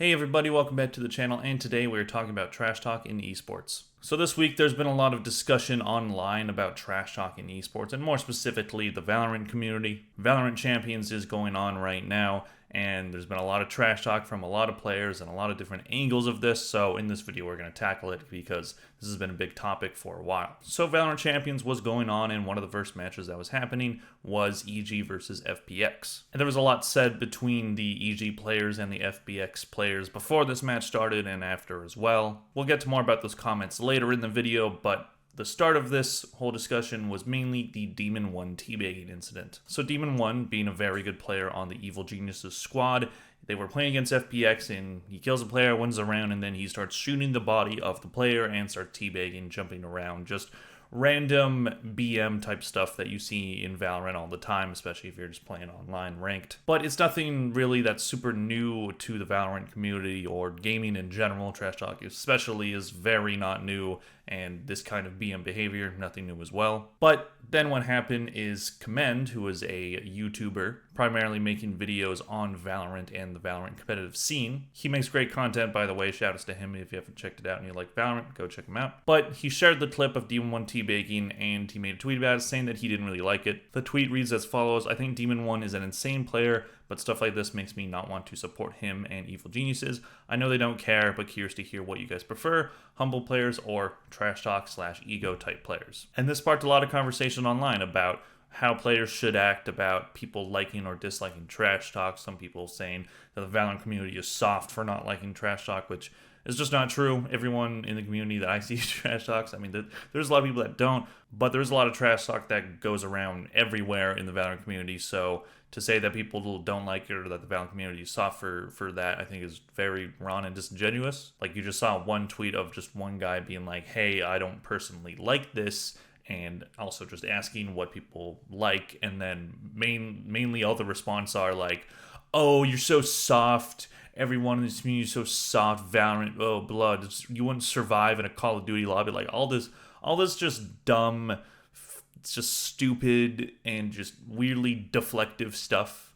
Hey everybody, welcome back to the channel, and today we're talking about trash talk in esports. So this week there's been a lot of discussion online about trash talk in esports, and more specifically the Valorant community. Valorant Champions is going on right now, and there's been a lot of trash talk from a lot of players and a lot of different angles of this, so in this video we're going to tackle it because this has been a big topic for a while. So Valorant Champions was going on, and one of the first matches that was happening was EG versus FPX. And there was a lot said between the EG players and the FPX players before this match started and after as well. We'll get to more about those comments later in the video, but the start of this whole discussion was mainly the Demon 1 teabagging incident. So Demon 1, being a very good player on the Evil Geniuses squad, they were playing against FPX, and he kills a player, wins a round, and then he starts shooting the body of the player and starts teabagging, jumping around, just random BM type stuff that you see in Valorant all the time, especially if you're just playing online ranked. But it's nothing really that's super new to the Valorant community or gaming in general. Trash talk especially is very not new, and this kind of BM behavior, nothing new as well. But then what happened is Commend, who is a YouTuber, primarily making videos on Valorant and the Valorant competitive scene. He makes great content, by the way. Shout outs to him if you haven't checked it out and you like Valorant, go check him out. But he shared the clip of Demon 1 teabagging, and he made a tweet about it saying that he didn't really like it. The tweet reads as follows: "I think Demon 1 is an insane player, but stuff like this makes me not want to support him and Evil Geniuses. I know they don't care, but curious to hear what you guys prefer, humble players or trash talk / ego type players." And this sparked a lot of conversation online about how players should act, about people liking or disliking trash talk. Some people saying that the Valorant community is soft for not liking trash talk, which is just not true. Everyone in the community that I see trash talks. I mean, there's a lot of people that don't, but there's a lot of trash talk that goes around everywhere in the Valorant community. So to say that people don't like it or that the Valorant community is soft for that, I think is very wrong and disingenuous. Like, you just saw one tweet of just one guy being like, "Hey, I don't personally like this," and also just asking what people like, and then mainly all the response are like, "Oh, you're so soft. Everyone in this community is so soft. Valorant, oh, blood. You wouldn't survive in a Call of Duty lobby." Like, all this just dumb, it's just stupid and just weirdly deflective stuff.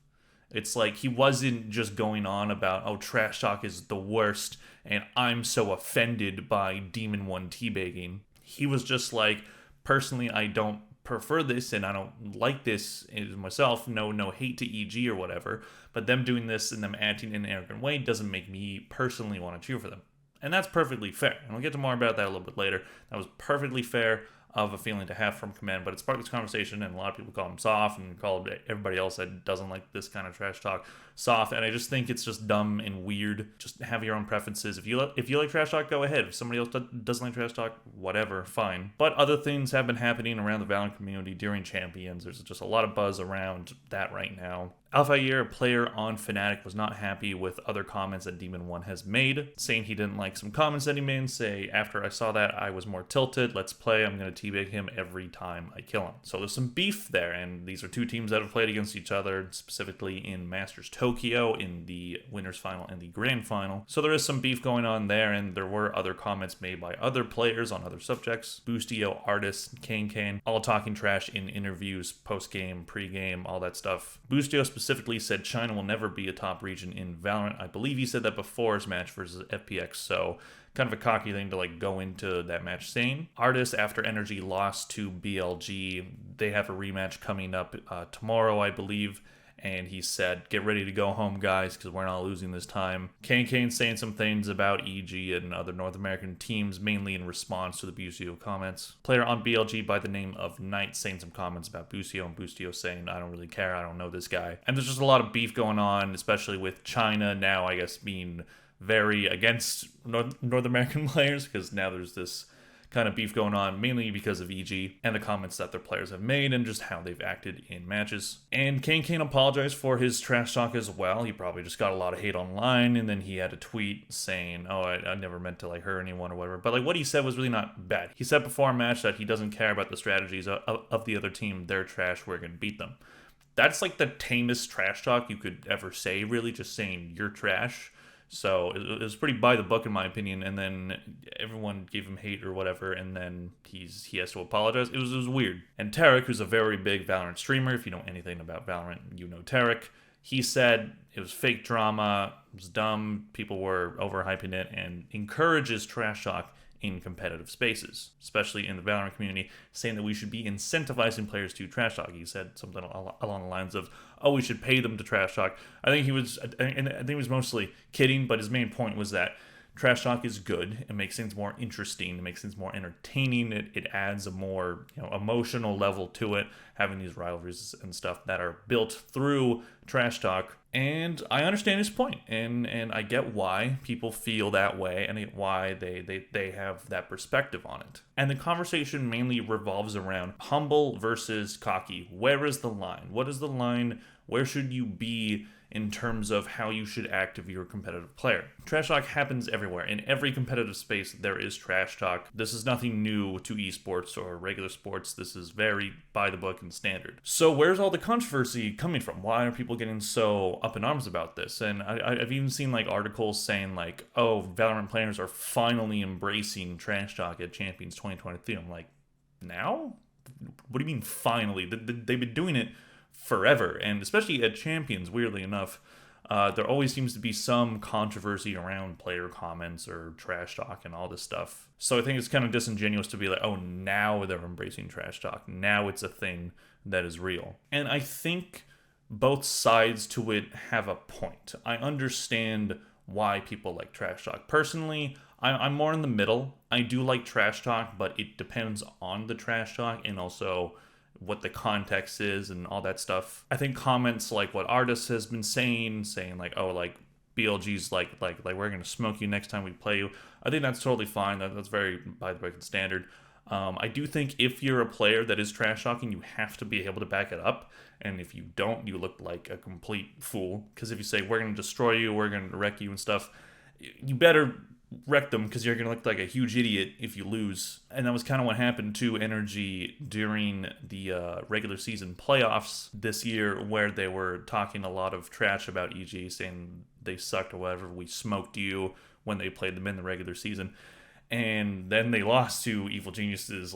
It's like he wasn't just going on about, "Oh, trash talk is the worst and I'm so offended by Demon 1 teabagging." He was just like, "Personally, I don't prefer this and I don't like this myself. No hate to EG or whatever, but them doing this and them acting in an arrogant way doesn't make me personally want to cheer for them." And that's perfectly fair. And we'll get to more about that a little bit later. That was perfectly fair of a feeling to have from Command, but it sparked this conversation, and a lot of people call him soft and call everybody else that doesn't like this kind of trash talk soft, and I just think it's just dumb and weird. Just have your own preferences. If you like trash talk, go ahead. If somebody else doesn't like trash talk, whatever, fine. But other things have been happening around the Valorant community during Champions. There's just a lot of buzz around that right now. Alphayear, a player on Fnatic, was not happy with other comments that Demon 1 has made, saying he didn't like some comments that he made and say, "After I saw that, I was more tilted. Let's play. I'm going to teabag him every time I kill him." So there's some beef there, and these are two teams that have played against each other, specifically in Masters Tokyo in the winners final and the grand final. So there is some beef going on there, and there were other comments made by other players on other subjects. Boostio, Artist, Kane, all talking trash in interviews, post-game, pre-game, all that stuff. Boostio specifically said China will never be a top region in Valorant. I believe he said that before his match versus FPX, so kind of a cocky thing to like go into that match saying. Artist, after Energy lost to BLG, they have a rematch coming up tomorrow, I believe, and he said, "Get ready to go home, guys, because we're not losing this time." Kane saying some things about EG and other North American teams, mainly in response to the Boostio comments. Player on BLG by the name of Knight saying some comments about Boostio, and Boostio saying, "I don't really care, I don't know this guy." And there's just a lot of beef going on, especially with China now, I guess, being very against North American players, because now there's this kind of beef going on, mainly because of EG and the comments that their players have made and just how they've acted in matches. And Kane apologized for his trash talk as well. He probably just got a lot of hate online, and then he had a tweet saying, "Oh, I never meant to like hurt anyone," or whatever. But like, what he said was really not bad. He said before a match that he doesn't care about the strategies of the other team. They're trash, we're gonna beat them. That's like the tamest trash talk you could ever say, really, just saying you're trash. So it was pretty by the book, in my opinion, and then everyone gave him hate or whatever, and then he has to apologize. It was weird. And Tarek, who's a very big Valorant streamer, if you know anything about Valorant, you know Tarek, He said it was fake drama, it was dumb, people were overhyping it, and encourages trash talk in competitive spaces, especially in the Valorant community, saying that we should be incentivizing players to trash talk. He said something along the lines of, "Oh, we should pay them to trash talk." I think he was mostly kidding, but his main point was that trash talk is good. It makes things more interesting. It makes things more entertaining. It adds a more emotional level to it, having these rivalries and stuff that are built through trash talk. And I understand his point, and I get why people feel that way, and why they have that perspective on it. And the conversation mainly revolves around humble versus cocky. Where is the line? What is the line? Where should you be in terms of how you should act if you're a competitive player? Trash talk happens everywhere. In every competitive space, there is trash talk. This is nothing new to esports or regular sports. This is very by the book and standard. So where's all the controversy coming from? Why are people getting so up in arms about this? And I've even seen articles saying oh, Valorant players are finally embracing trash talk at Champions 2023. I'm like, now? What do you mean finally? They've been doing it forever, and especially at Champions, weirdly enough, there always seems to be some controversy around player comments or trash talk and all this stuff. So I think it's kind of disingenuous to be like, oh, now they're embracing trash talk. Now it's a thing that is real. And I think both sides to it have a point. I understand why people like trash talk. Personally, I'm more in the middle. I do like trash talk, but it depends on the trash talk and also what the context is and all that stuff. I think comments like what Artis has been saying oh, BLG's like we're gonna smoke you next time we play you. I think that's totally fine. That's very by the book and standard. I do think if you're a player that is trash talking, you have to be able to back it up. And if you don't, you look like a complete fool. Because if you say we're gonna destroy you, we're gonna wreck you and stuff, you better wreck them, because you're going to look like a huge idiot if you lose. And that was kind of what happened to Energy during the regular season playoffs this year, where they were talking a lot of trash about EG, saying they sucked or whatever, we smoked you, when they played them in the regular season. And then they lost to Evil Geniuses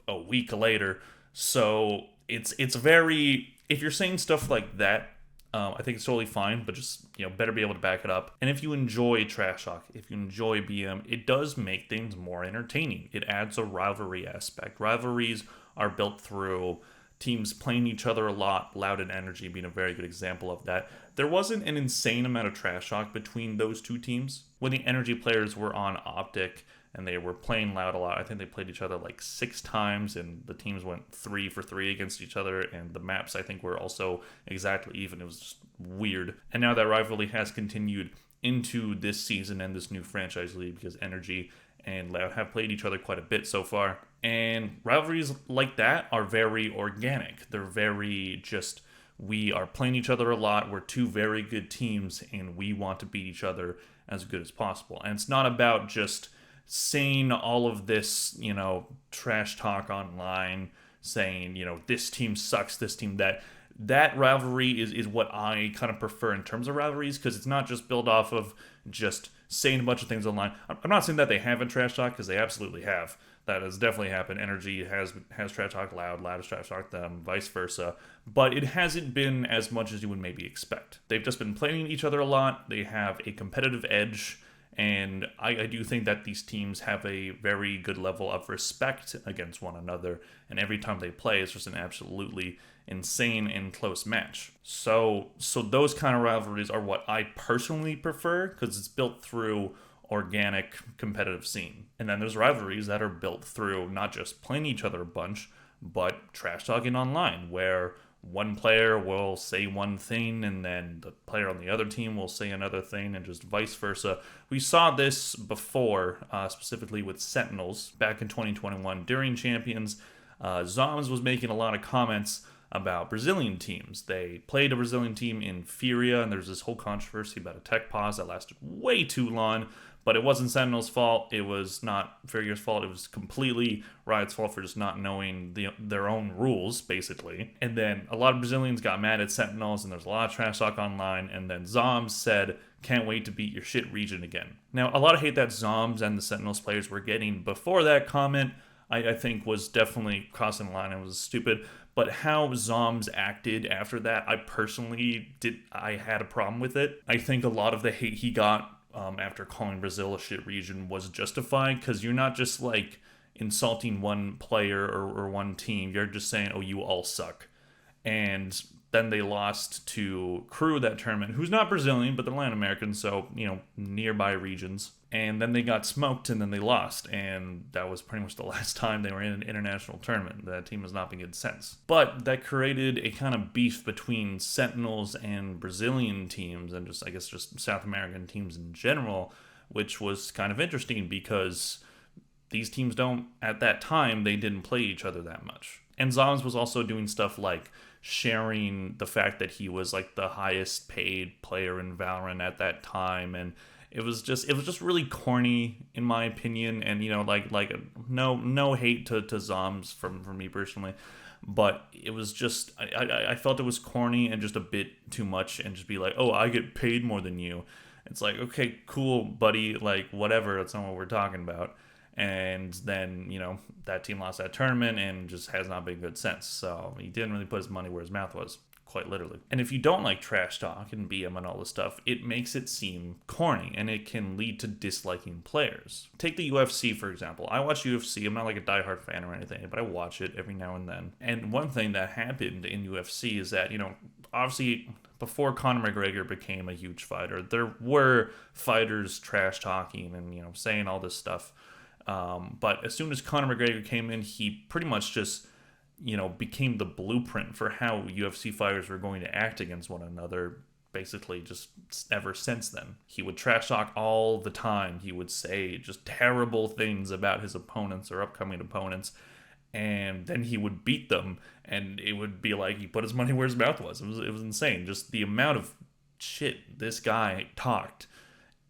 a week later. So it's very, if you're saying stuff like that, I think it's totally fine, but just better be able to back it up. And if you enjoy trash talk, if you enjoy BM, it does make things more entertaining. It adds a rivalry aspect. Rivalries are built through teams playing each other a lot, Loud and Energy being a very good example of that. There wasn't an insane amount of trash talk between those two teams. When the Energy players were on Optic and they were playing Loud a lot, I think they played each other 6 times, and the teams went 3 for 3 against each other, and the maps, I think, were also exactly even. It was just weird. And now that rivalry has continued into this season and this new franchise league, because Energy and Loud have played each other quite a bit so far. And rivalries like that are very organic. They're very just, we are playing each other a lot, we're two very good teams, and we want to beat each other as good as possible. And it's not about just saying all of this, trash talk online, saying, this team sucks, this team that. That rivalry is what I kind of prefer in terms of rivalries, because it's not just built off of just saying a bunch of things online. I'm not saying that they haven't trash talk, because they absolutely have. That has definitely happened. Energy has trash talk Loud has trash talked them, vice versa. But it hasn't been as much as you would maybe expect. They've just been playing each other a lot. They have a competitive edge. And I do think that these teams have a very good level of respect against one another. And every time they play, it's just an absolutely insane and close match. So those kind of rivalries are what I personally prefer, because it's built through organic competitive scene. And then there's rivalries that are built through not just playing each other a bunch, but trash talking online, where one player will say one thing and then the player on the other team will say another thing, and just vice versa. We saw this before, specifically with Sentinels back in 2021 during Champions. Zoms was making a lot of comments about Brazilian teams. They played a Brazilian team in Furia, and there's this whole controversy about a tech pause that lasted way too long. But it wasn't Sentinel's fault. It was not Furia's fault. It was completely Riot's fault for just not knowing their own rules, basically. And then a lot of Brazilians got mad at Sentinels, and there's a lot of trash talk online. And then Zoms said, "Can't wait to beat your shit region again." Now, a lot of hate that Zoms and the Sentinels players were getting before that comment, I think, was definitely crossing the line and was stupid. But how Zoms acted after that, I had a problem with it. I think a lot of the hate he got after calling Brazil a shit region was justified, because you're not just like insulting one player or one team. You're just saying, oh, you all suck. And then they lost to Crew that tournament, who's not Brazilian, but they're Latin American, so, nearby regions. And then they got smoked, and then they lost. And that was pretty much the last time they were in an international tournament. That team has not been good since. But that created a kind of beef between Sentinels and Brazilian teams, and just South American teams in general, which was kind of interesting because these teams at that time, they didn't play each other that much. And Zoms was also doing stuff like sharing the fact that he was like the highest paid player in Valorant at that time, and it was just really corny in my opinion. And no hate to Zoms from me personally, but it was just I felt it was corny and just a bit too much, and just be like, oh, I get paid more than you. It's like, okay, cool, buddy, like whatever, that's not what we're talking about. And then, that team lost that tournament and just has not been good since. So he didn't really put his money where his mouth was, quite literally. And if you don't like trash talk and BM and all this stuff, it makes it seem corny, and it can lead to disliking players. Take the UFC, for example. I watch UFC. I'm not like a diehard fan or anything, but I watch it every now and then. And one thing that happened in UFC is that, obviously before Conor McGregor became a huge fighter, there were fighters trash talking and, saying all this stuff. But as soon as Conor McGregor came in, he pretty much just, became the blueprint for how UFC fighters were going to act against one another, basically just ever since then. He would trash talk all the time. He would say just terrible things about his opponents or upcoming opponents, and then he would beat them, and it would be like he put his money where his mouth was. It was insane. Just the amount of shit this guy talked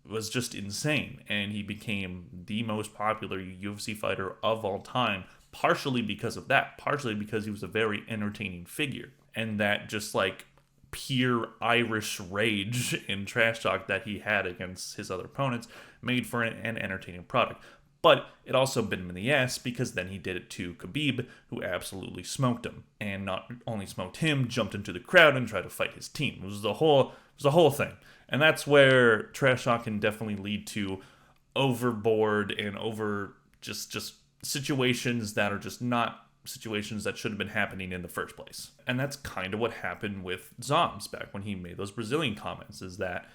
was just insane, and he became the most popular UFC fighter of all time, partially because of that, partially because he was a very entertaining figure, and that just like pure Irish rage and trash talk that he had against his other opponents made for an entertaining product. But it also bit him in the ass, because then he did it to Khabib, who absolutely smoked him, and not only smoked him, jumped into the crowd and tried to fight his team. It was the whole thing. And that's where trash talk can definitely lead to overboard and over just situations that are just not situations that should have been happening in the first place. And that's kind of what happened with Zoms back when he made those Brazilian comments, is that,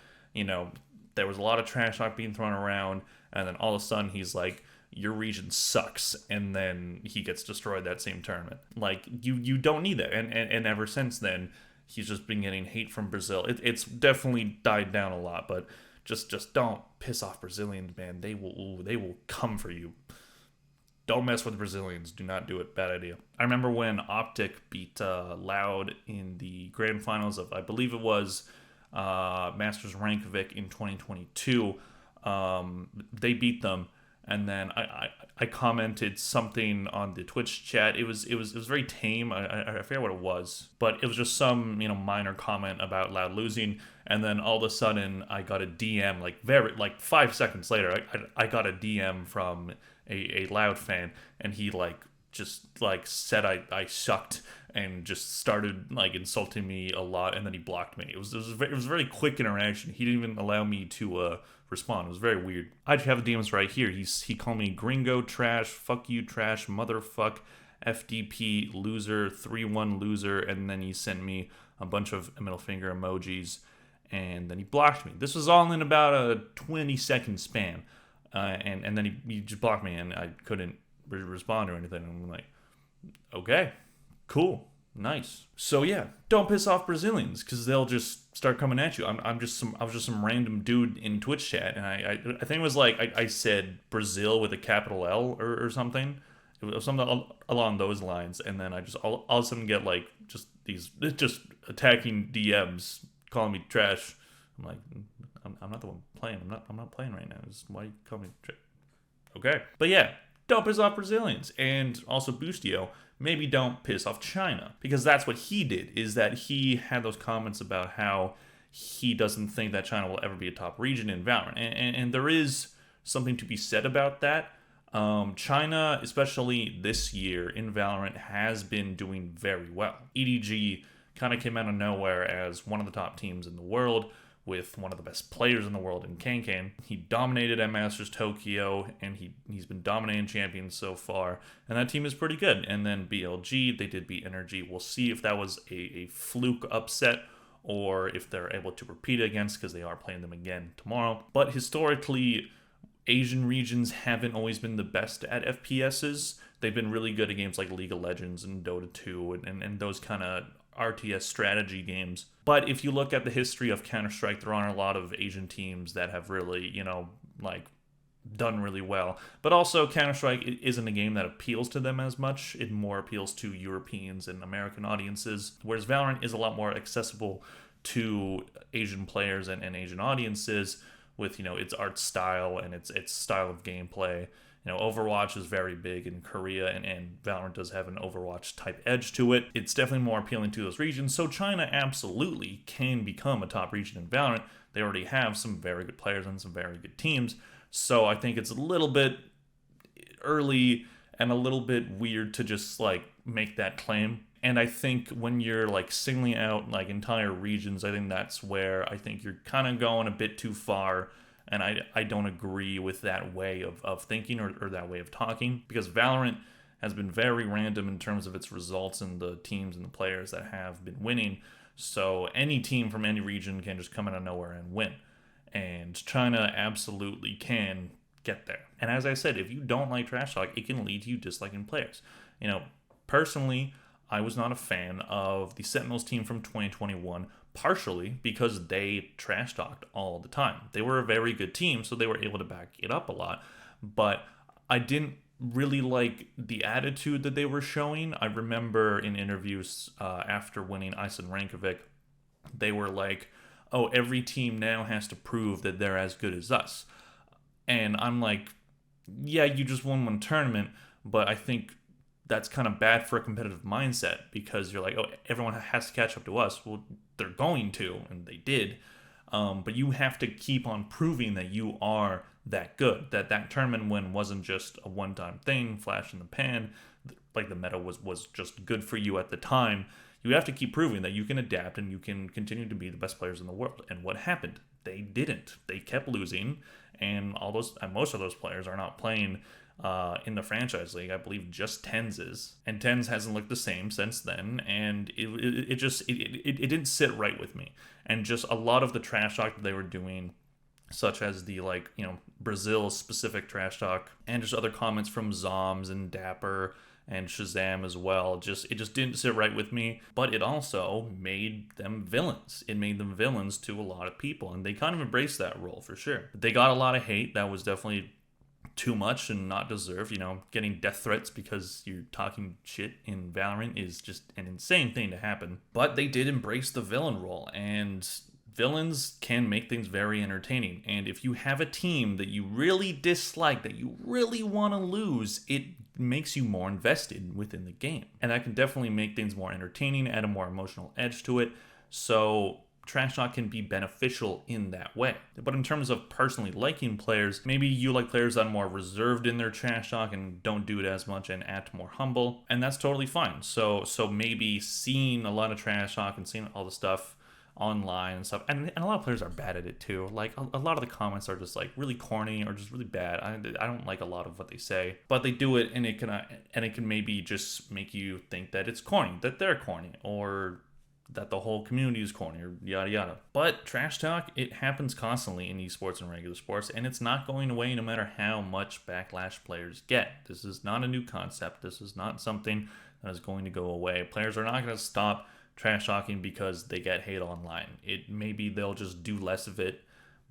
there was a lot of trash talk being thrown around, and then all of a sudden he's like, your region sucks, and then he gets destroyed that same tournament. Like, you don't need that. And ever since then, he's just been getting hate from Brazil. It's definitely died down a lot, but just don't piss off Brazilians, man. They will come for you. Don't mess with Brazilians. Do not do it. Bad idea. I remember when Optic beat Loud in the grand finals of, I believe it was Masters Reykjavik in 2022. They beat them, and then I commented something on the Twitch chat. It was very tame. I forget what it was, but it was just some minor comment about Loud losing, and then all of a sudden I got a DM like 5 seconds later. I got a DM from a Loud fan, and he just said I sucked and just started insulting me a lot, and then he blocked me. It was a very quick interaction. He didn't even allow me to respond. It was very weird. I have the DMs right here. He called me gringo trash, fuck you trash, motherfuck, FDP loser, 3-1 loser, and then he sent me a bunch of middle finger emojis, and then he blocked me. This was all in about a 20-second span, and then he just blocked me, and I couldn't respond or anything. I'm like, okay, cool, nice. So yeah, don't piss off Brazilians, because they'll just start coming at you. I was just some random dude in Twitch chat, and I think it was I said Brazil with a capital L or something. It was something along those lines, and then I just all of a sudden get these attacking DMs calling me trash. I'm like, I'm not the one playing. I'm not playing right now. Why you call me trash? Okay, but yeah. Don't piss off Brazilians. And also Boostio, maybe don't piss off China. Because that's what he did, is that he had those comments about how he doesn't think that China will ever be a top region in Valorant. And there is something to be said about that. China, especially this year in Valorant, has been doing very well. EDG kind of came out of nowhere as one of the top teams in the world with one of the best players in the world in Kankan. He dominated at Masters Tokyo, and he's been dominating Champions so far, and that team is pretty good. And then BLG, they did beat Energy. We'll see if that was a fluke upset or if they're able to repeat it against, because they are playing them again tomorrow. But historically, Asian regions haven't always been the best at FPSs. They've been really good at games like League of Legends and Dota 2 and those kind of RTS strategy games. But if you look at the history of Counter-Strike, there aren't a lot of Asian teams that have really, done really well. But also, Counter-Strike isn't a game that appeals to them as much. It more appeals to Europeans and American audiences, whereas Valorant is a lot more accessible to Asian players and Asian audiences with, its art style and its style of gameplay. Overwatch is very big in Korea, and Valorant does have an Overwatch type edge to it. It's definitely more appealing to those regions, so China absolutely can become a top region in Valorant. They already have some very good players and some very good teams, so I think it's a little bit early and a little bit weird to just, make that claim. And I think when you're, singling out, entire regions, I think that's where I think you're kind of going a bit too far. And I don't agree with that way of thinking or that way of talking, because Valorant has been very random in terms of its results and the teams and the players that have been winning. So any team from any region can just come out of nowhere and win. And China absolutely can get there. And as I said, if you don't like trash talk, it can lead to you disliking players. Personally, I was not a fan of the Sentinels team from 2021, partially because they trash talked all the time. They were a very good team, so they were able to back it up a lot. But I didn't really like the attitude that they were showing. I remember in interviews after winning Iceland Rankovic, they were like, oh, every team now has to prove that they're as good as us. And I'm like, yeah, you just won one tournament, but I think that's kind of bad for a competitive mindset, because you're like, oh, everyone has to catch up to us. Well, they're going to, and they did. But you have to keep on proving that you are that good, that tournament win wasn't just a one-time thing, flash in the pan, like the meta was just good for you at the time. You have to keep proving that you can adapt and you can continue to be the best players in the world. And what happened? They didn't. They kept losing, and most of those players are not playing in the franchise league. I believe just Tens is, and Tens hasn't looked the same since then, and it didn't sit right with me. And just a lot of the trash talk that they were doing, such as the Brazil specific trash talk, and just other comments from Zoms and Dapper and Shazam as well, it just didn't sit right with me. But it also made them villains. It made them villains to a lot of people, and they kind of embraced that role for sure. They got a lot of hate. That was definitely too much and not deserved. Getting death threats because you're talking shit in Valorant is just an insane thing to happen. But they did embrace the villain role, and villains can make things very entertaining. And if you have a team that you really dislike, that you really want to lose, it makes you more invested within the game. And that can definitely make things more entertaining, add a more emotional edge to it. So trash talk can be beneficial in that way. But in terms of personally liking players, maybe you like players that are more reserved in their trash talk and don't do it as much and act more humble, and that's totally fine. So maybe seeing a lot of trash talk and seeing all the stuff online and stuff, and a lot of players are bad at it too. Like a lot of the comments are just really corny or just really bad. I don't like a lot of what they say, but they do it, and it can maybe just make you think that it's corny, that they're corny, or that the whole community is corny, or yada yada. But trash talk, it happens constantly in esports and regular sports, and it's not going away no matter how much backlash players get. This is not a new concept. This is not something that is going to go away. Players are not going to stop trash talking because they get hate online. Maybe they'll just do less of it,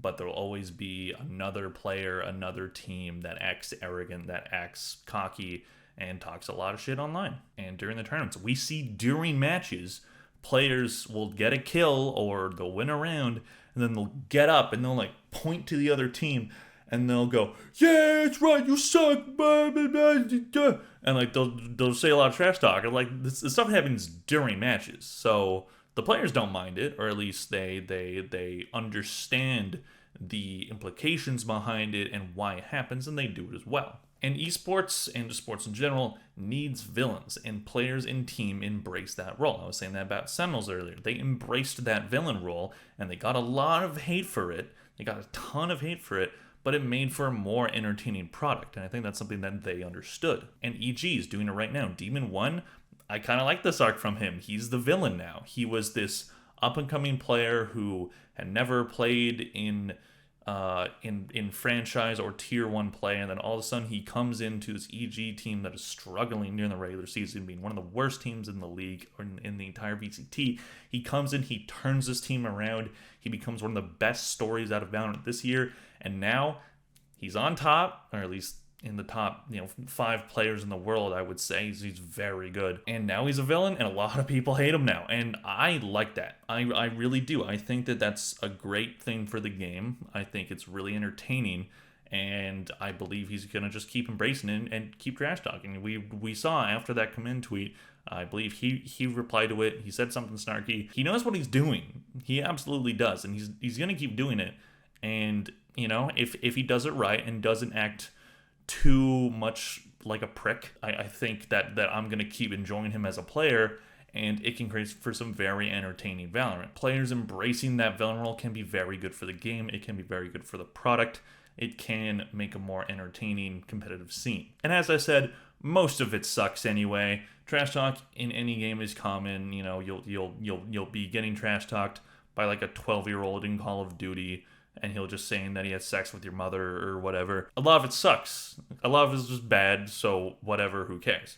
but there'll always be another player, another team that acts arrogant, that acts cocky, and talks a lot of shit online. And during the tournaments, we see during matches, players will get a kill or they'll win a round, and then they'll get up and they'll point to the other team and they'll go, yeah, it's right, you suck, blah, blah, blah. And they'll say a lot of trash talk, and this stuff happens during matches, so the players don't mind it, or at least they understand the implications behind it and why it happens, and they do it as well. And esports and sports in general needs villains, and players in team embrace that role. I was saying that about Sentinels earlier. They embraced that villain role, and they got a lot of hate for it. They got a ton of hate for it, but it made for a more entertaining product, and I think that's something that they understood. And EG is doing it right now. Demon 1, I kind of like this arc from him. He's the villain now. He was this up-and-coming player who had never played in franchise or tier 1 play, and then all of a sudden he comes into this EG team that is struggling during the regular season, being one of the worst teams in the league or in the entire VCT. He comes in, he turns this team around, he becomes one of the best stories out of Valorant this year, and now he's on top, or at least in the top 5 players in the world, I would say. He's very good. And now he's a villain, and a lot of people hate him now. And I like that. I really do. I think that that's a great thing for the game. I think it's really entertaining. And I believe he's going to just keep embracing it and keep trash talking. We saw after that command tweet, I believe he replied to it. He said something snarky. He knows what he's doing. He absolutely does. And he's going to keep doing it. And, if he does it right and doesn't act too much like a prick, I think that I'm going to keep enjoying him as a player, and it can create for some very entertaining Valorant. Players embracing that villain role can be very good for the game. It can be very good for the product. It can make a more entertaining competitive scene. And as I said, most of it sucks anyway. Trash talk in any game is common. You'll be getting trash talked by like a 12-year-old in Call of Duty, and he'll just saying that he had sex with your mother or whatever. A lot of it sucks. A lot of it is just bad, so whatever, who cares?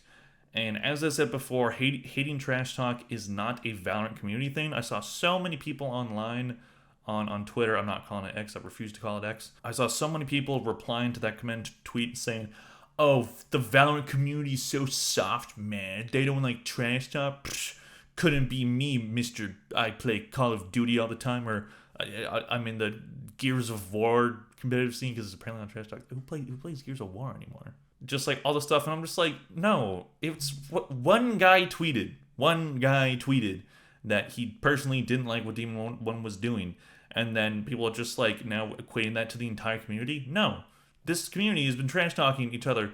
And as I said before, hating trash talk is not a Valorant community thing. I saw so many people online on Twitter. I'm not calling it X. I refuse to call it X. I saw so many people replying to that comment tweet saying, "Oh, the Valorant community is so soft, man. They don't like trash talk. Psh, couldn't be me, Mr. I play Call of Duty all the time, or I'm in the Gears of War competitive scene," because it's apparently not trash talk. Who plays Gears of War anymore? Just like all the stuff, and I'm just like, no. It's what one guy tweeted that he personally didn't like what Demon 1 was doing, and then people are just like now equating that to the entire community. No, this community has been trash talking each other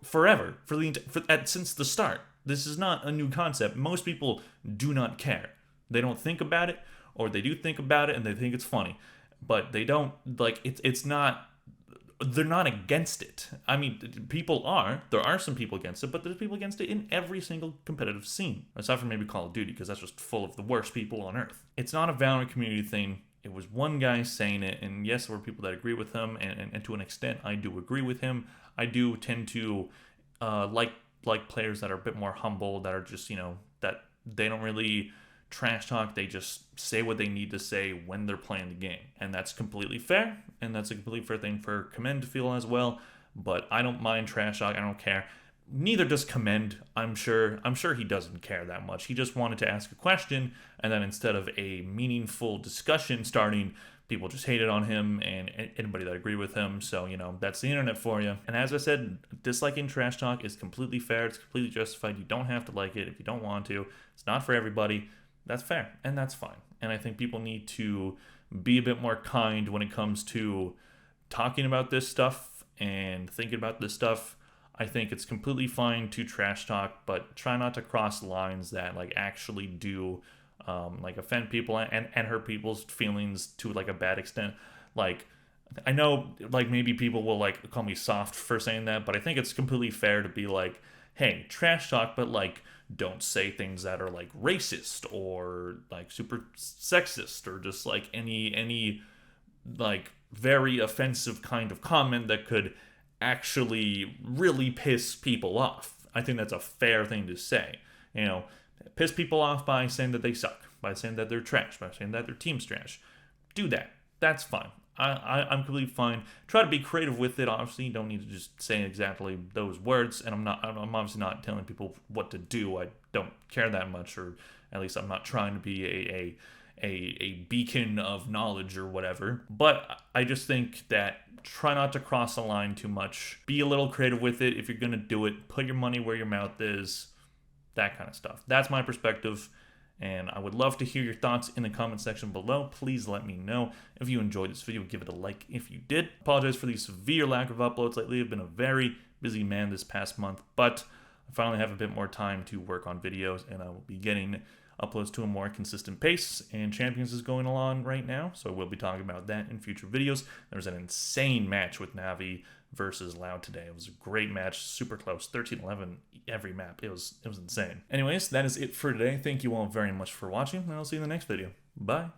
forever, since the start. This is not a new concept. Most people do not care. They don't think about it, or they do think about it and they think it's funny, but they don't like it. It's not. They're not against it. I mean, there are some people against it, but there's people against it in every single competitive scene, aside from maybe Call of Duty, because that's just full of the worst people on earth. It's not a Valorant community thing. It was one guy saying it, and yes, there were people that agree with him, and to an extent, I do agree with him. I do tend to like players that are a bit more humble, that are just, that they don't really trash talk. They just say what they need to say when they're playing the game, and that's completely fair, and that's a completely fair thing for Commend to feel as well. But I don't mind trash talk. I don't care. Neither does Commend. I'm sure he doesn't care that much. He just wanted to ask a question, and then instead of a meaningful discussion starting, people just hated on him and anybody that agreed with him. So, that's the internet for you. And as I said, disliking trash talk is completely fair. It's completely justified. You don't have to like it if you don't want to. It's not for everybody. That's fair, and that's fine. And I think people need to be a bit more kind when it comes to talking about this stuff and thinking about this stuff. I think it's completely fine to trash talk, but try not to cross lines that actually do offend people and hurt people's feelings to a bad extent. I know maybe people will call me soft for saying that, but I think it's completely fair to be hey, trash talk, but don't say things that are racist or super sexist or just any very offensive kind of comment that could actually really piss people off. I think that's a fair thing to say. Piss people off by saying that they suck, by saying that they're trash, by saying that their team's trash. Do that. That's fine. I'm completely fine. Try to be creative with it. Obviously, you don't need to just say exactly those words. And I'm obviously not telling people what to do. I don't care that much, or at least I'm not trying to be a beacon of knowledge or whatever. But I just think that try not to cross the line too much. Be a little creative with it. If you're gonna do it, put your money where your mouth is. That kind of stuff. That's my perspective. And I would love to hear your thoughts in the comment section below. Please let me know if you enjoyed this video. Give it a like if you did. Apologize for the severe lack of uploads lately. I've been a very busy man this past month, but I finally have a bit more time to work on videos, and I will be getting uploads to a more consistent pace, and Champions is going along right now, so we'll be talking about that in future videos. There was an insane match with Navi versus Loud today. It was a great match, super close, 13-11 every map. It was insane. Anyways, that is it for today. Thank you all very much for watching, and I'll see you in the next video. Bye.